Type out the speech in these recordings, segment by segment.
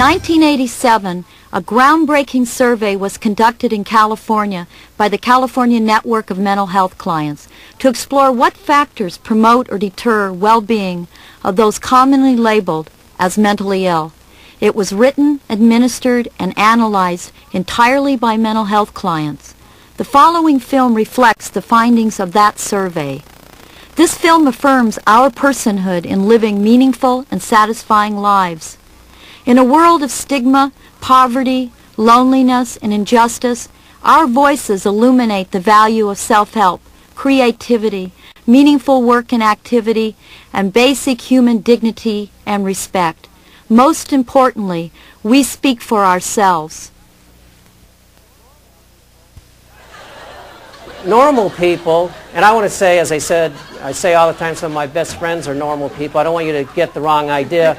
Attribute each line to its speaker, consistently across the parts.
Speaker 1: 1987, a groundbreaking survey was conducted in California by the California Network of Mental Health Clients to explore what factors promote or deter well-being of those commonly labeled as mentally ill. It was written, administered, and analyzed entirely by mental health clients. The following film reflects the findings of that survey. This film affirms our personhood in living meaningful and satisfying lives. In a world of stigma, poverty, loneliness, and injustice, our voices illuminate the value of self-help, creativity, meaningful work and activity, and basic human dignity and respect. Most importantly, we speak for ourselves.
Speaker 2: Normal people, and I want to say, as I say all the time, some of my best friends are normal people. I don't want you to get the wrong idea.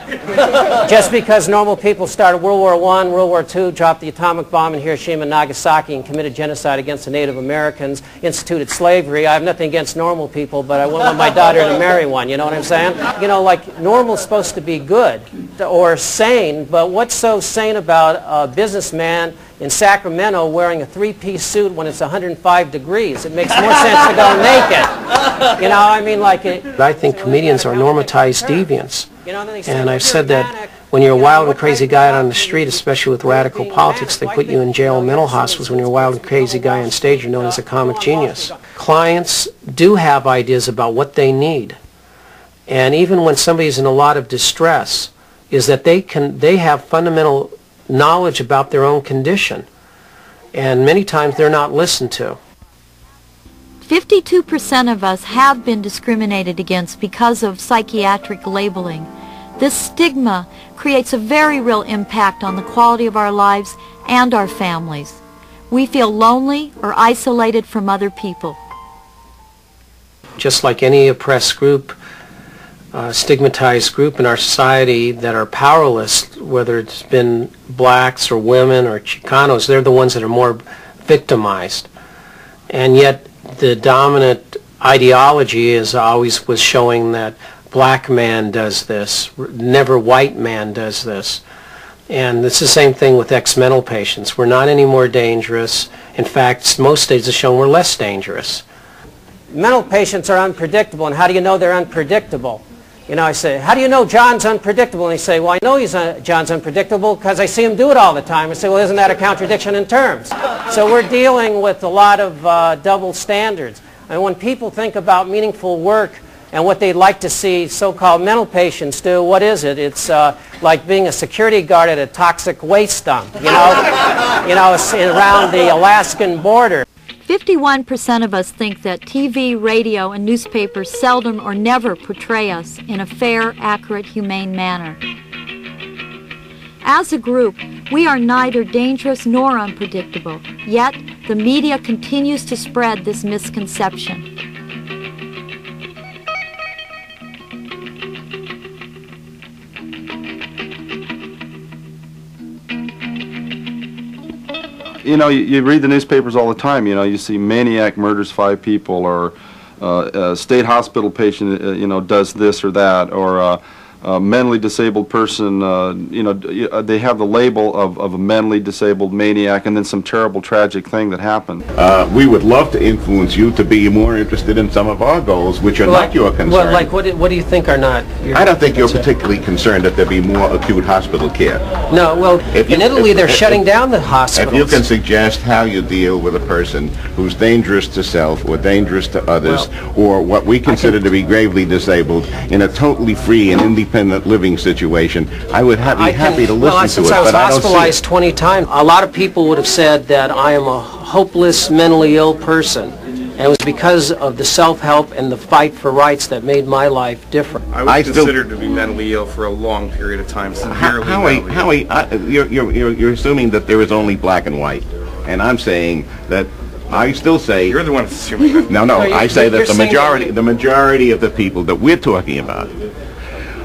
Speaker 2: Just because normal people started World War I, World War II, dropped the atomic bomb in Hiroshima and Nagasaki and committed genocide against the Native Americans, instituted slavery. I have nothing against normal people, but I wouldn't want my daughter to marry one, you know what I'm saying? You know, like, normal's supposed to be good or sane, but what's so sane about a businessman in Sacramento wearing a three-piece suit when it's 105 degrees? It makes more sense to go naked. You know, I mean, like it.
Speaker 3: I think comedians are normatized deviants. And I've said that when you're a wild and crazy guy out on the street, especially with radical politics, they put you in jail and mental hospitals. When you're a wild and crazy guy on stage, you're known as a comic genius. Clients do have ideas about what they need. And even when somebody's in a lot of distress, is that they have fundamental knowledge about their own condition, and many times they're not listened to.
Speaker 1: 52% of us have been discriminated against because of psychiatric labeling. This stigma creates a very real impact on the quality of our lives and our families. We feel lonely or isolated from other people.
Speaker 3: Just like any oppressed group, stigmatized group in our society that are powerless, whether it's been blacks or women or Chicanos, they're the ones that are more victimized. And yet the dominant ideology is always was showing that black man does this, never white man does this. And it's the same thing with ex-mental patients. We're not any more dangerous. In fact, most studies have shown we're less dangerous.
Speaker 2: Mental patients are unpredictable, and how do you know they're unpredictable? You know, I say, how do you know John's unpredictable? And they say, well, I know John's unpredictable because I see him do it all the time. I say, well, isn't that a contradiction in terms? So we're dealing with a lot of double standards. And when people think about meaningful work and what they'd like to see so-called mental patients do, what is it? It's like being a security guard at a toxic waste dump, you know, around the Alaskan border.
Speaker 1: 51% of us think that TV, radio, and newspapers seldom or never portray us in a fair, accurate, humane manner. As a group, we are neither dangerous nor unpredictable, yet the media continues to spread this misconception.
Speaker 4: You know, you read the newspapers all the time. You know, you see maniac murders 5 people, or a state hospital patient, you know, does this or that, or a mentally disabled person, you know, they have the label of a mentally disabled maniac, and then some terrible tragic thing that happened.
Speaker 5: We would love to influence you to be more interested in some of our goals, which are not your concern.
Speaker 2: Well, like, what do you think are not your
Speaker 5: I don't think you're particularly concerned that there be more acute hospital care.
Speaker 2: No, well, in Italy they're shutting down the hospitals.
Speaker 5: If you can suggest how you deal with a person who's dangerous to self or dangerous to others, or what we consider to be gravely disabled, in a totally free and independent living situation, I would be happy to listen to it, but I don't see it.
Speaker 2: Since I was hospitalized 20 times, a lot of people would have said that I am a hopeless, mentally ill person. And it was because of the self-help and the fight for rights that made my life different.
Speaker 6: I was considered to be mentally ill for a long period of time, severely mentally ill.
Speaker 5: You're assuming that there is only black and white, and I'm saying that I still say...
Speaker 6: You're the one that's assuming that.
Speaker 5: No, I say that the majority of the people that we're talking about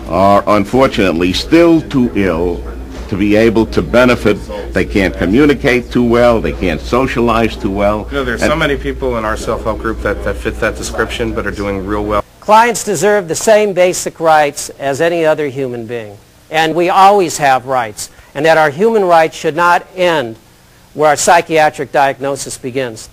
Speaker 5: are unfortunately still too ill to be able to benefit. They can't communicate too well, they can't socialize too well.
Speaker 6: You know, there's so many people in our self-help group that fit that description but are doing real well.
Speaker 2: Clients deserve the same basic rights as any other human being. And we always have rights. and that our human rights should not end where our psychiatric diagnosis begins.